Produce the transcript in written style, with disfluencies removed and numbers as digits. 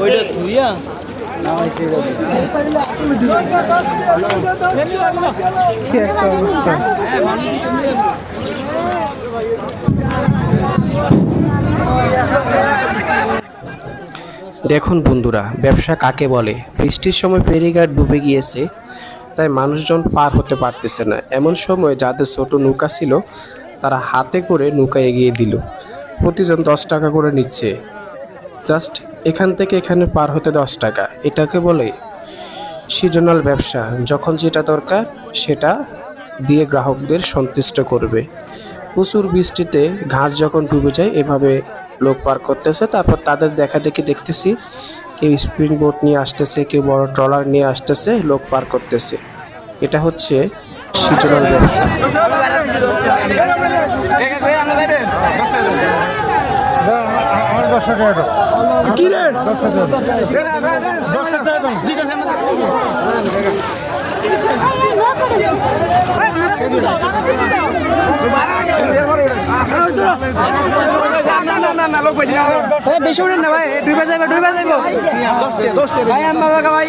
ওইটা ধুইয়া দেখুন বন্ধুরা, ব্যবসা কাকে বলে। বৃষ্টির সময় ফেরিঘাট ডুবে গিয়েছে, তাই মানুষজন পার হতে পারতেছে না। এমন সময় যাদের ছোট নৌকা ছিল তারা হাতে করে নৌকা এগিয়ে দিল। প্রতিজন 10 টাকা করে নিচ্ছে। জাস্ট এখান থেকে এখানে পার হতে 10 টাকা। এটাকে বলে সিজনাল ব্যবসা। যখন যেটা দরকার সেটা দিয়ে গ্রাহকদের সন্তুষ্ট করবে। প্রচুর বৃষ্টিতে ঘাট যখন ডুবে যায় এভাবে লোক পার করতেছে। তারপর তাদের দেখা দেখি দেখতেছি কেউ স্প্রিং বোট নিয়ে আসতেছে, কেউ বড় ট্রলার নিয়ে আসতেছে, লোক পার করতেছে। এটা হচ্ছে সিজনাল ব্যবসা। বেশি না ভাই, ডুবে যাইব ভাই।